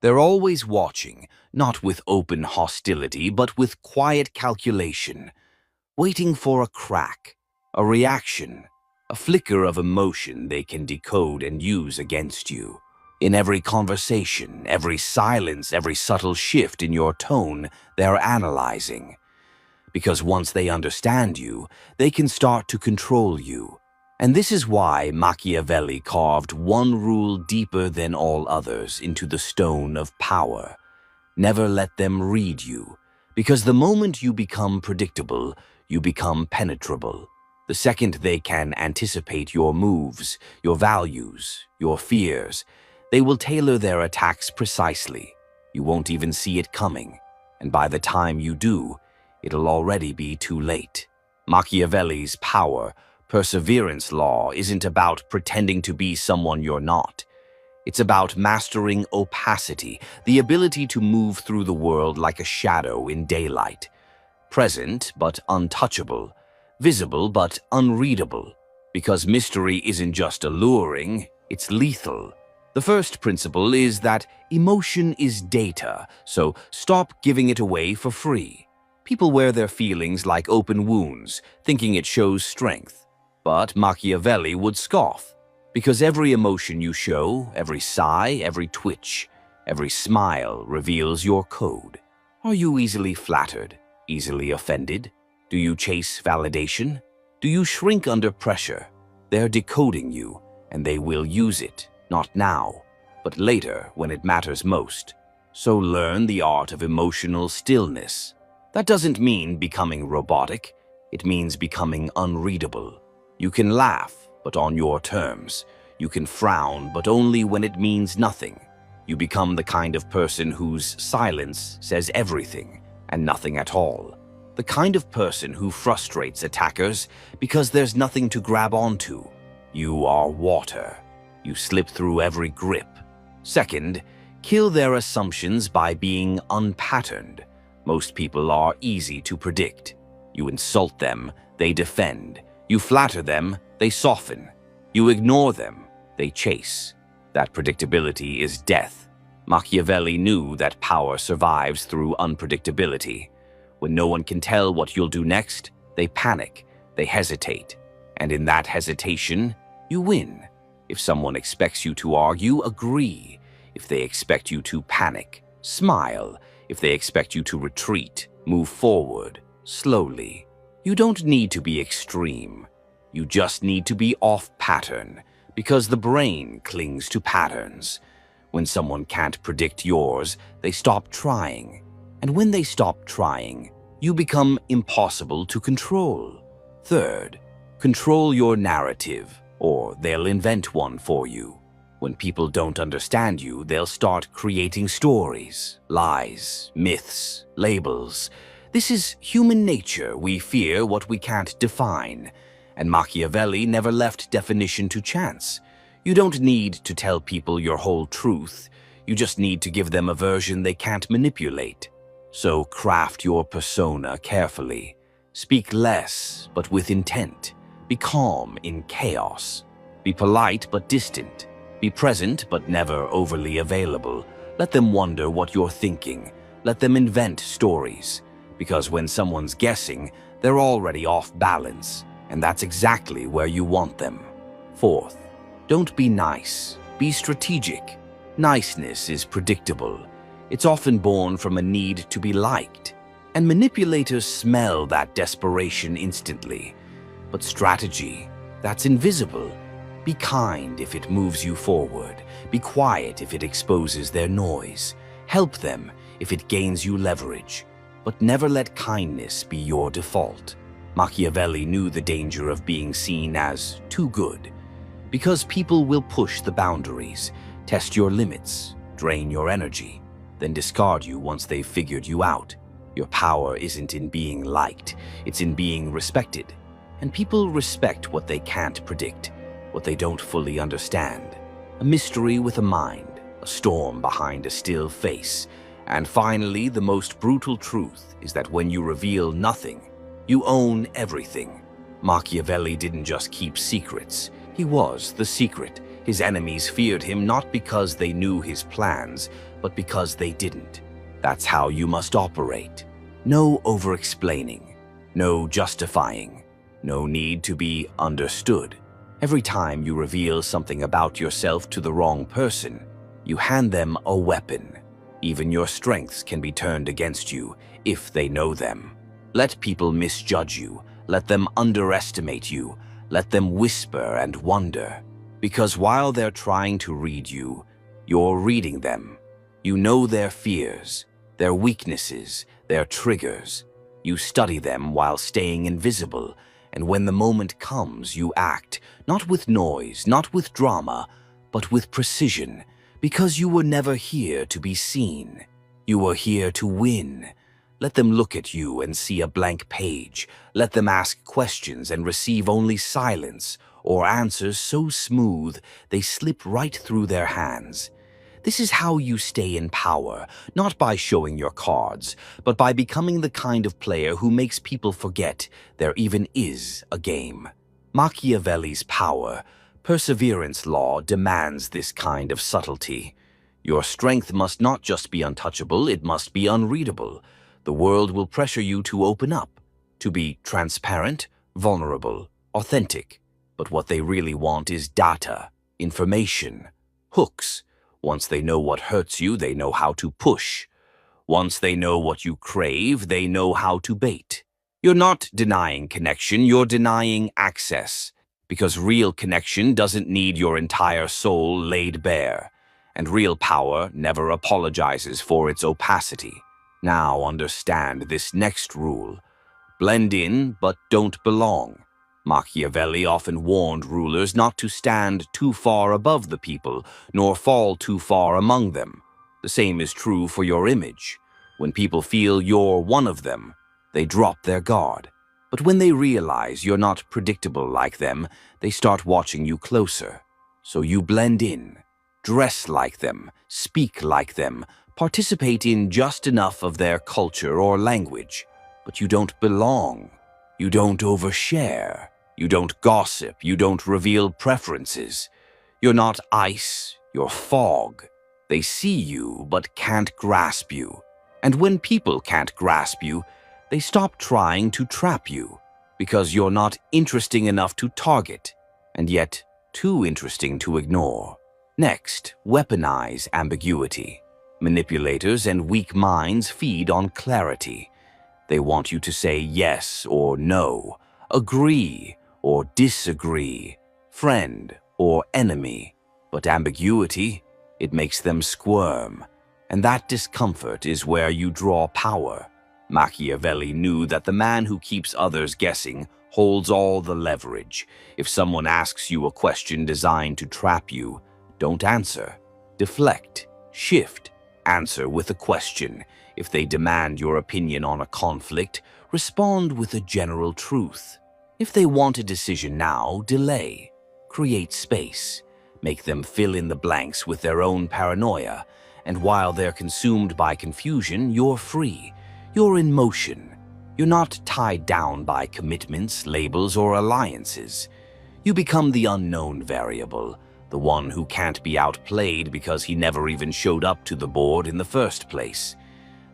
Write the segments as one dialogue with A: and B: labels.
A: They're always watching, not with open hostility, but with quiet calculation, waiting for a crack, a reaction, a flicker of emotion they can decode and use against you. In every conversation, every silence, every subtle shift in your tone, they're analyzing. Because once they understand you, they can start to control you. And this is why Machiavelli carved one rule deeper than all others into the stone of power. Never let them read you, because the moment you become predictable, you become penetrable. The second they can anticipate your moves, your values, your fears, they will tailor their attacks precisely. You won't even see it coming, and by the time you do, it'll already be too late. Machiavelli's power, perseverance law isn't about pretending to be someone you're not. It's about mastering opacity, the ability to move through the world like a shadow in daylight. Present but untouchable, visible but unreadable. Because mystery isn't just alluring, it's lethal. The first principle is that emotion is data, so stop giving it away for free. People wear their feelings like open wounds, thinking it shows strength. But Machiavelli would scoff, because every emotion you show, every sigh, every twitch, every smile reveals your code. Are you easily flattered, easily offended? Do you chase validation? Do you shrink under pressure? They're decoding you, and they will use it, not now, but later when it matters most. So learn the art of emotional stillness. That doesn't mean becoming robotic. It means becoming unreadable. You can laugh, but on your terms. You can frown, but only when it means nothing. You become the kind of person whose silence says everything and nothing at all. The kind of person who frustrates attackers because there's nothing to grab onto. You are water. You slip through every grip. Second, kill their assumptions by being unpatterned. Most people are easy to predict. You insult them, they defend. You flatter them, they soften. You ignore them, they chase. That predictability is death. Machiavelli knew that power survives through unpredictability. When no one can tell what you'll do next, they panic, they hesitate. And in that hesitation, you win. If someone expects you to argue, agree. If they expect you to panic, smile. If they expect you to retreat, move forward, slowly. You don't need to be extreme. You just need to be off-pattern, because the brain clings to patterns. When someone can't predict yours, they stop trying. And when they stop trying, you become impossible to control. Third, control your narrative, or they'll invent one for you. When people don't understand you, they'll start creating stories, lies, myths, labels. This is human nature. We fear what we can't define. And Machiavelli never left definition to chance. You don't need to tell people your whole truth. You just need to give them a version they can't manipulate. So craft your persona carefully. Speak less, but with intent. Be calm in chaos. Be polite but distant. Be present but never overly available. Let them wonder what you're thinking. Let them invent stories. Because when someone's guessing, they're already off balance. And that's exactly where you want them. Fourth, don't be nice. Be strategic. Niceness is predictable. It's often born from a need to be liked. And manipulators smell that desperation instantly. But strategy, that's invisible. Be kind if it moves you forward. Be quiet if it exposes their noise. Help them if it gains you leverage. But never let kindness be your default. Machiavelli knew the danger of being seen as too good. Because people will push the boundaries, test your limits, drain your energy, then discard you once they've figured you out. Your power isn't in being liked, it's in being respected. And people respect what they can't predict, what they don't fully understand. A mystery with a mind, a storm behind a still face. And finally, the most brutal truth is that when you reveal nothing, you own everything. Machiavelli didn't just keep secrets, he was the secret. His enemies feared him not because they knew his plans, but because they didn't. That's how you must operate. No over-explaining, no justifying, no need to be understood. Every time you reveal something about yourself to the wrong person, you hand them a weapon. Even your strengths can be turned against you if they know them. Let people misjudge you. Let them underestimate you. Let them whisper and wonder. Because while they're trying to read you, you're reading them. You know their fears, their weaknesses, their triggers. You study them while staying invisible, and when the moment comes, you act, not with noise, not with drama, but with precision, because you were never here to be seen. You were here to win. Let them look at you and see a blank page. Let them ask questions and receive only silence or answers so smooth they slip right through their hands. This is how you stay in power, not by showing your cards, but by becoming the kind of player who makes people forget there even is a game. Machiavelli's power, perseverance law, demands this kind of subtlety. Your strength must not just be untouchable, it must be unreadable. The world will pressure you to open up, to be transparent, vulnerable, authentic. But what they really want is data, information, hooks. Once they know what hurts you, they know how to push. Once they know what you crave, they know how to bait. You're not denying connection, you're denying access. Because real connection doesn't need your entire soul laid bare. And real power never apologizes for its opacity. Now understand this next rule. Blend in, but don't belong. Machiavelli often warned rulers not to stand too far above the people, nor fall too far among them. The same is true for your image. When people feel you're one of them, they drop their guard. But when they realize you're not predictable like them, they start watching you closer. So you blend in, dress like them, speak like them, participate in just enough of their culture or language. But you don't belong. You don't overshare. You don't gossip. You don't reveal preferences. You're not ice. You're fog. They see you but can't grasp you. And when people can't grasp you, they stop trying to trap you because you're not interesting enough to target, and yet too interesting to ignore. Next, weaponize ambiguity. Manipulators and weak minds feed on clarity. They want you to say yes or no, agree or disagree, friend or enemy. But ambiguity, it makes them squirm. And that discomfort is where you draw power. Machiavelli knew that the man who keeps others guessing holds all the leverage. If someone asks you a question designed to trap you, don't answer. Deflect. Shift. Answer with a question. If they demand your opinion on a conflict, respond with a general truth. If they want a decision now, delay. Create space. Make them fill in the blanks with their own paranoia. And while they're consumed by confusion, you're free. You're in motion. You're not tied down by commitments, labels, or alliances. You become the unknown variable, the one who can't be outplayed because he never even showed up to the board in the first place.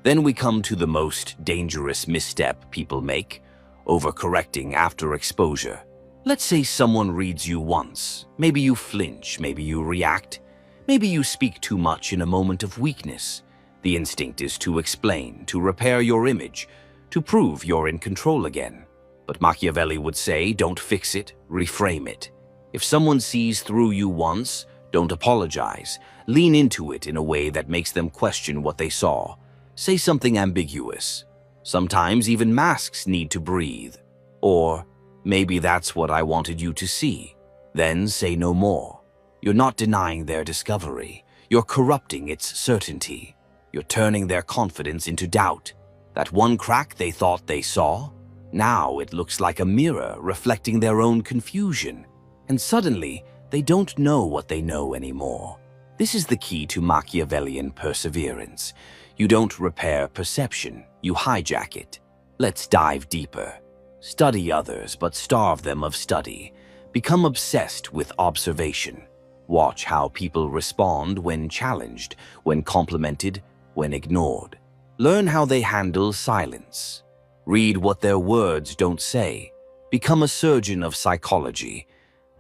A: Then we come to the most dangerous misstep people make, overcorrecting after exposure. Let's say someone reads you once. Maybe you flinch, maybe you react. Maybe you speak too much in a moment of weakness. The instinct is to explain, to repair your image, to prove you're in control again. But Machiavelli would say, don't fix it, reframe it. If someone sees through you once, don't apologize. Lean into it in a way that makes them question what they saw. Say something ambiguous. Sometimes even masks need to breathe. Or, maybe that's what I wanted you to see. Then say no more. You're not denying their discovery. You're corrupting its certainty. You're turning their confidence into doubt. That one crack they thought they saw, now it looks like a mirror reflecting their own confusion. And suddenly, they don't know what they know anymore. This is the key to Machiavellian perseverance. You don't repair perception, you hijack it. Let's dive deeper. Study others, but starve them of study. Become obsessed with observation. Watch how people respond when challenged, when complimented, when ignored. Learn how they handle silence. Read what their words don't say. Become a surgeon of psychology,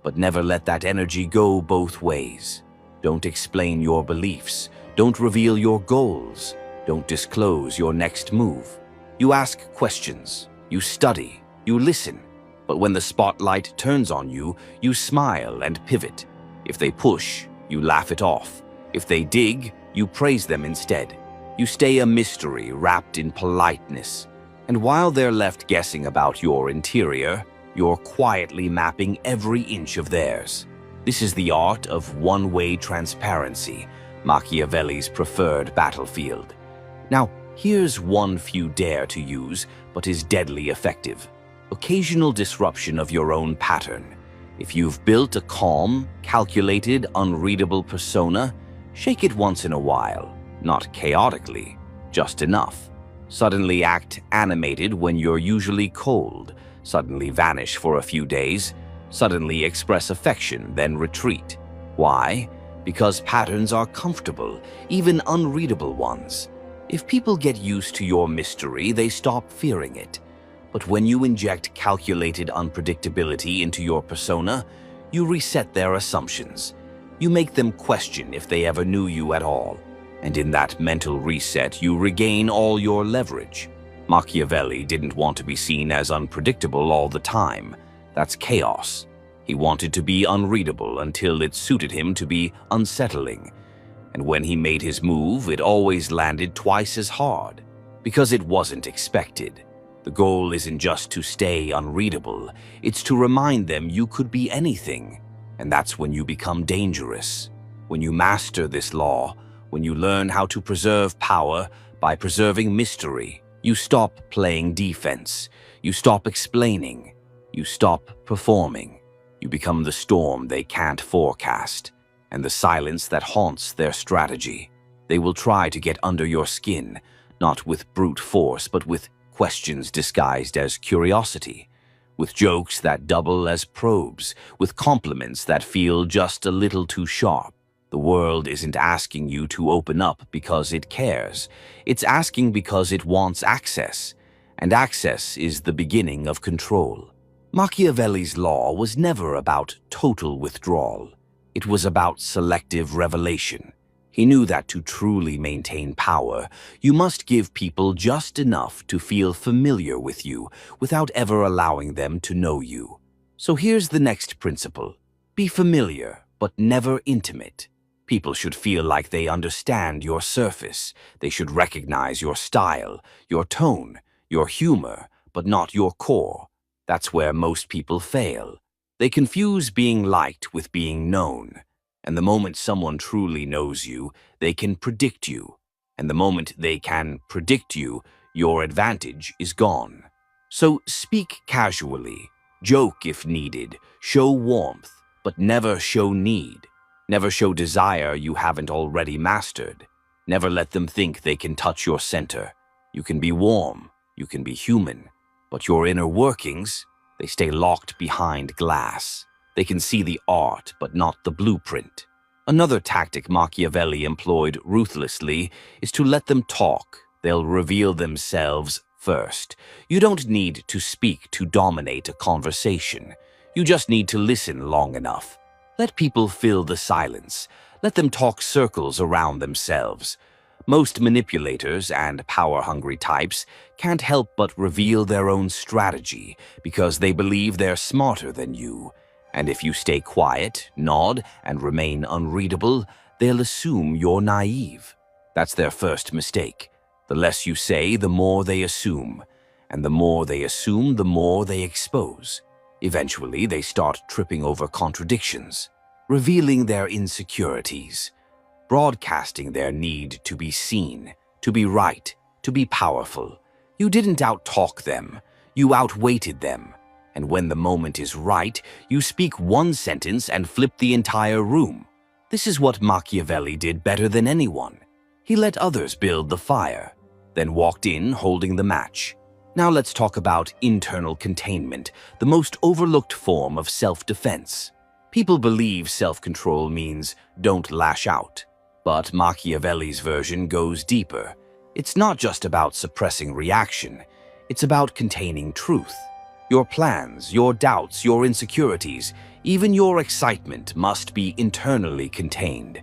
A: but never let that energy go both ways. Don't explain your beliefs. Don't reveal your goals. Don't disclose your next move. You ask questions. You study. You listen. But when the spotlight turns on you, you smile and pivot. If they push, you laugh it off. If they dig, you praise them instead. You stay a mystery wrapped in politeness. And while they're left guessing about your interior, you're quietly mapping every inch of theirs. This is the art of one-way transparency, Machiavelli's preferred battlefield. Now, here's one few dare to use, but is deadly effective. Occasional disruption of your own pattern. If you've built a calm, calculated, unreadable persona, shake it once in a while, not chaotically, just enough. Suddenly act animated when you're usually cold, suddenly vanish for a few days, suddenly express affection, then retreat. Why? Because patterns are comfortable, even unreadable ones. If people get used to your mystery, they stop fearing it. But when you inject calculated unpredictability into your persona, you reset their assumptions. You make them question if they ever knew you at all. And in that mental reset, you regain all your leverage. Machiavelli didn't want to be seen as unpredictable all the time. That's chaos. He wanted to be unreadable until it suited him to be unsettling. And when he made his move, it always landed twice as hard. Because it wasn't expected. The goal isn't just to stay unreadable, it's to remind them you could be anything. And that's when you become dangerous. When you master this law, when you learn how to preserve power by preserving mystery, you stop playing defense, you stop explaining, you stop performing. You become the storm they can't forecast, and the silence that haunts their strategy. They will try to get under your skin, not with brute force, but with questions disguised as curiosity, with jokes that double as probes, with compliments that feel just a little too sharp. The world isn't asking you to open up because it cares. It's asking because it wants access, and access is the beginning of control. Machiavelli's law was never about total withdrawal. It was about selective revelation. He knew that to truly maintain power, you must give people just enough to feel familiar with you without ever allowing them to know you. So here's the next principle. Be familiar, but never intimate. People should feel like they understand your surface. They should recognize your style, your tone, your humor, but not your core. That's where most people fail. They confuse being liked with being known. And the moment someone truly knows you, they can predict you. And the moment they can predict you, your advantage is gone. So speak casually, joke if needed, show warmth, but never show need. Never show desire you haven't already mastered. Never let them think they can touch your center. You can be warm, you can be human, but your inner workings, they stay locked behind glass. They can see the art, but not the blueprint. Another tactic Machiavelli employed ruthlessly is to let them talk. They'll reveal themselves first. You don't need to speak to dominate a conversation. You just need to listen long enough. Let people fill the silence. Let them talk circles around themselves. Most manipulators and power-hungry types can't help but reveal their own strategy because they believe they're smarter than you. And if you stay quiet, nod, and remain unreadable, they'll assume you're naive. That's their first mistake. The less you say, the more they assume. And the more they assume, the more they expose. Eventually, they start tripping over contradictions, revealing their insecurities, broadcasting their need to be seen, to be right, to be powerful. You didn't out-talk them, you outweighted them. And when the moment is right, you speak one sentence and flip the entire room. This is what Machiavelli did better than anyone. He let others build the fire, then walked in holding the match. Now let's talk about internal containment, the most overlooked form of self-defense. People believe self-control means don't lash out, but Machiavelli's version goes deeper. It's not just about suppressing reaction, it's about containing truth. Your plans, your doubts, your insecurities, even your excitement must be internally contained.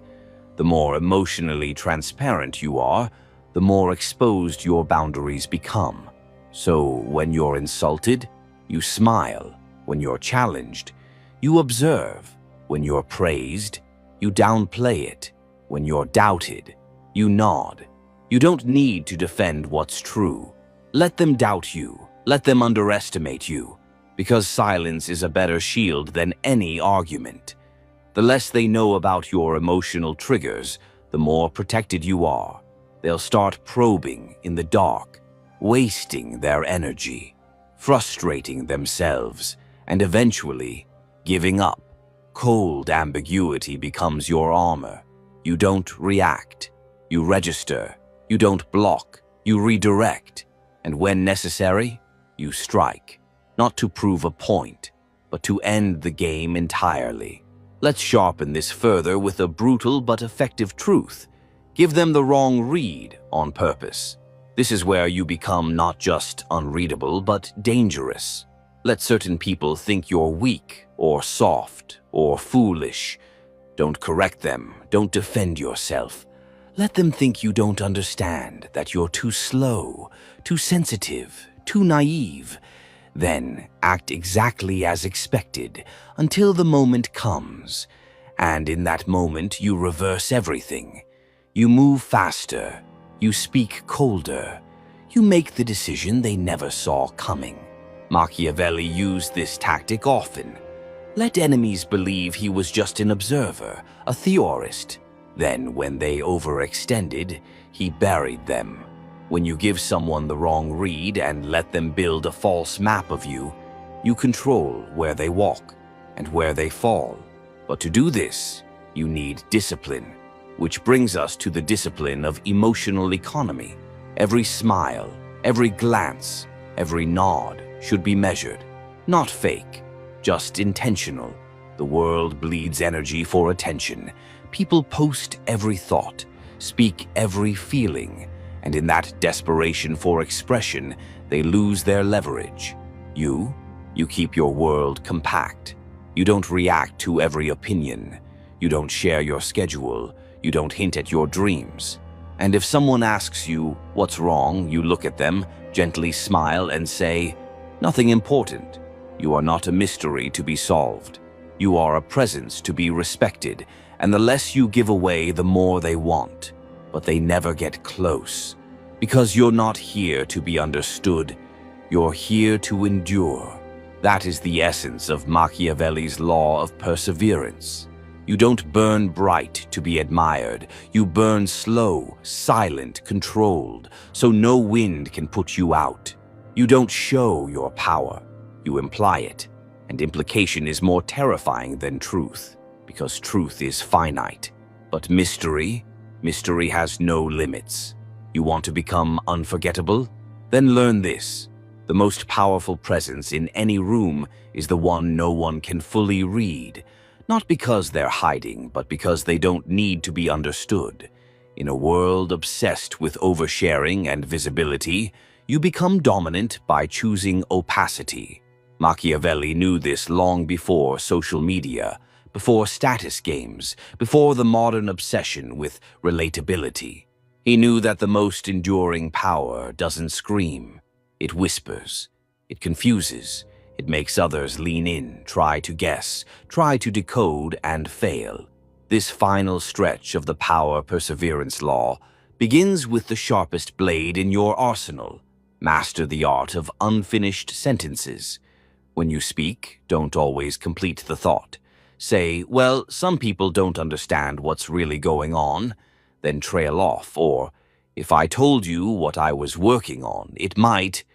A: The more emotionally transparent you are, the more exposed your boundaries become. So when you're insulted, you smile. When you're challenged, you observe. When you're praised, you downplay it. When you're doubted, you nod. You don't need to defend what's true. Let them doubt you. Let them underestimate you, because silence is a better shield than any argument. The less they know about your emotional triggers, the more protected you are. They'll start probing in the dark, wasting their energy, frustrating themselves, and eventually giving up. Cold ambiguity becomes your armor. You don't react. You register. You don't block. You redirect. And when necessary, you strike. Not to prove a point, but to end the game entirely. Let's sharpen this further with a brutal but effective truth. Give them the wrong read on purpose. This is where you become not just unreadable, but dangerous. Let certain people think you're weak, or soft, or foolish. Don't correct them. Don't defend yourself. Let them think you don't understand, that you're too slow, too sensitive, too naive. Then act exactly as expected until the moment comes. And in that moment, you reverse everything. You move faster. You speak colder. You make the decision they never saw coming. Machiavelli used this tactic often. Let enemies believe he was just an observer, a theorist. Then, when they overextended, he buried them. When you give someone the wrong read and let them build a false map of you, you control where they walk and where they fall. But to do this, you need discipline, which brings us to the discipline of emotional economy. Every smile, every glance, every nod should be measured, not fake, just intentional. The world bleeds energy for attention. People post every thought, speak every feeling, and in that desperation for expression, they lose their leverage. You keep your world compact. You don't react to every opinion. You don't share your schedule. You don't hint at your dreams. And if someone asks you what's wrong, you look at them, gently smile, and say, "Nothing important." You are not a mystery to be solved. You are a presence to be respected, and the less you give away, the more they want. But they never get close, because you're not here to be understood. You're here to endure. That is the essence of Machiavelli's law of perseverance. You don't burn bright to be admired. You burn slow, silent, controlled, so no wind can put you out. You don't show your power. You imply it, and implication is more terrifying than truth, because truth is finite. But mystery has no limits. You want to become unforgettable? Then learn this. The most powerful presence in any room is the one no one can fully read, not because they're hiding, but because they don't need to be understood. In a world obsessed with oversharing and visibility, you become dominant by choosing opacity. Machiavelli knew this long before social media, before status games, before the modern obsession with relatability. He knew that the most enduring power doesn't scream. It whispers. It confuses. It makes others lean in, try to guess, try to decode, and fail. This final stretch of the power perseverance law begins with the sharpest blade in your arsenal. Master the art of unfinished sentences. When you speak, don't always complete the thought. Say, "Well, some people don't understand what's really going on," then trail off, or, "If I told you what I was working on, it might,"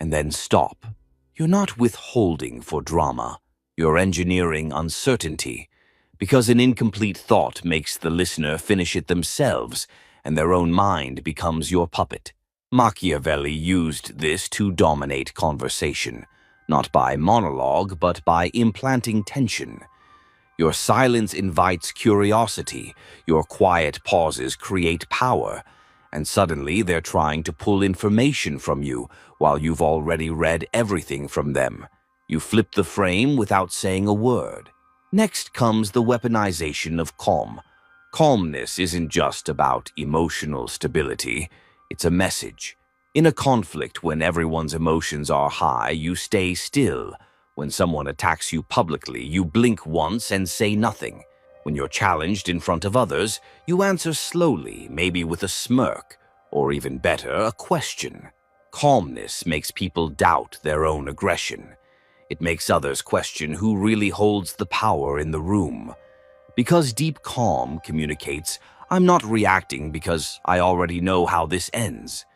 A: and then stop. You're not withholding for drama. You're engineering uncertainty, because an incomplete thought makes the listener finish it themselves, and their own mind becomes your puppet. Machiavelli used this to dominate conversation, not by monologue, but by implanting tension. Your silence invites curiosity, your quiet pauses create power, and suddenly they're trying to pull information from you while you've already read everything from them. You flip the frame without saying a word. Next comes the weaponization of calm. Calmness isn't just about emotional stability, it's a message. In a conflict, when everyone's emotions are high, you stay still. When someone attacks you publicly, you blink once and say nothing. When you're challenged in front of others, you answer slowly, maybe with a smirk, or even better, a question. Calmness makes people doubt their own aggression. It makes others question who really holds the power in the room. Because deep calm communicates, I'm not reacting because I already know how this ends.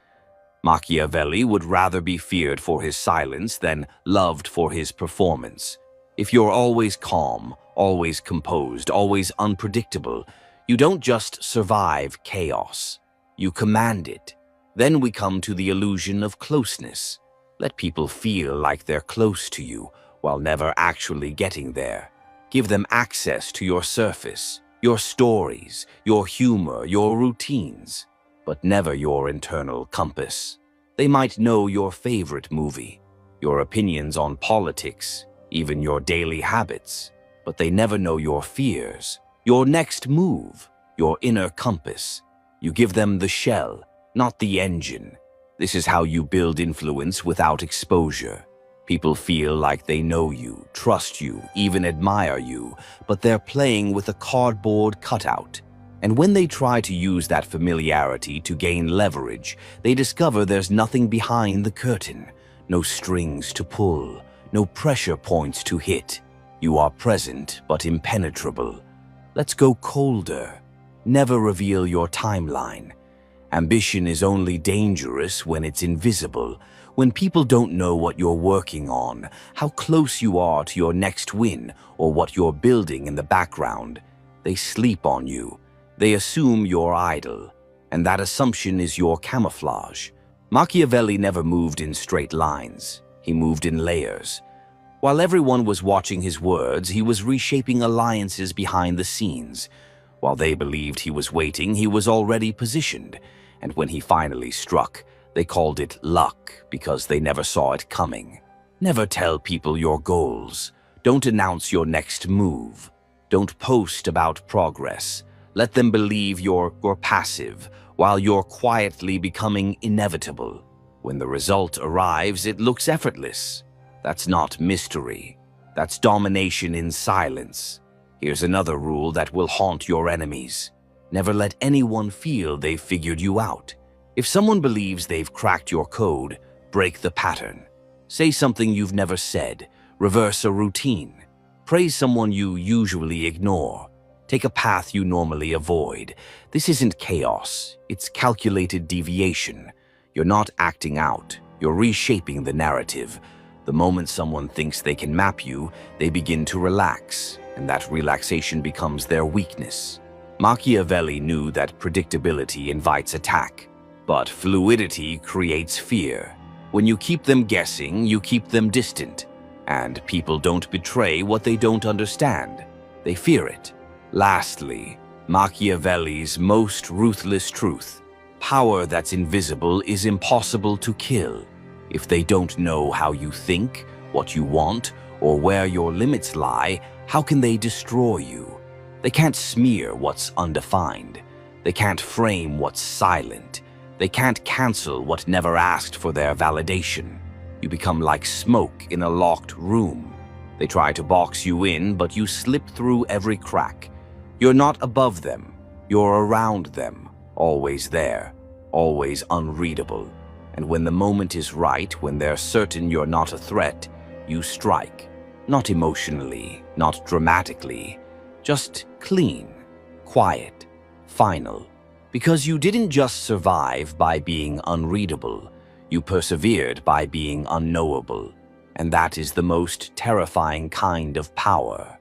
A: Machiavelli would rather be feared for his silence than loved for his performance. If you're always calm, always composed, always unpredictable, you don't just survive chaos, you command it. Then we come to the illusion of closeness. Let people feel like they're close to you while never actually getting there. Give them access to your surface, your stories, your humor, your routines, but never your internal compass. They might know your favorite movie, your opinions on politics, even your daily habits, but they never know your fears, your next move, your inner compass. You give them the shell, not the engine. This is how you build influence without exposure. People feel like they know you, trust you, even admire you, but they're playing with a cardboard cutout. And when they try to use that familiarity to gain leverage, they discover there's nothing behind the curtain, no strings to pull, no pressure points to hit. You are present but impenetrable. Let's go colder. Never reveal your timeline. Ambition is only dangerous when it's invisible, when people don't know what you're working on, how close you are to your next win, or what you're building in the background. They sleep on you. They assume you're idle, and that assumption is your camouflage. Machiavelli never moved in straight lines. He moved in layers. While everyone was watching his words, he was reshaping alliances behind the scenes. While they believed he was waiting, he was already positioned. And when he finally struck, they called it luck because they never saw it coming. Never tell people your goals. Don't announce your next move. Don't post about progress. Let them believe you're passive, while you're quietly becoming inevitable. When the result arrives, it looks effortless. That's not mystery. That's domination in silence. Here's another rule that will haunt your enemies. Never let anyone feel they've figured you out. If someone believes they've cracked your code, break the pattern. Say something you've never said. Reverse a routine. Praise someone you usually ignore. Take a path you normally avoid. This isn't chaos. It's calculated deviation. You're not acting out. You're reshaping the narrative. The moment someone thinks they can map you, they begin to relax, and that relaxation becomes their weakness. Machiavelli knew that predictability invites attack, but fluidity creates fear. When you keep them guessing, you keep them distant, and people don't betray what they don't understand. They fear it. Lastly, Machiavelli's most ruthless truth: power that's invisible is impossible to kill. If they don't know how you think, what you want, or where your limits lie, how can they destroy you? They can't smear what's undefined. They can't frame what's silent. They can't cancel what never asked for their validation. You become like smoke in a locked room. They try to box you in, but you slip through every crack. You're not above them. You're around them, always there, always unreadable. And when the moment is right, when they're certain you're not a threat, you strike. Not emotionally, not dramatically, just clean, quiet, final. Because you didn't just survive by being unreadable, you persevered by being unknowable. And that is the most terrifying kind of power.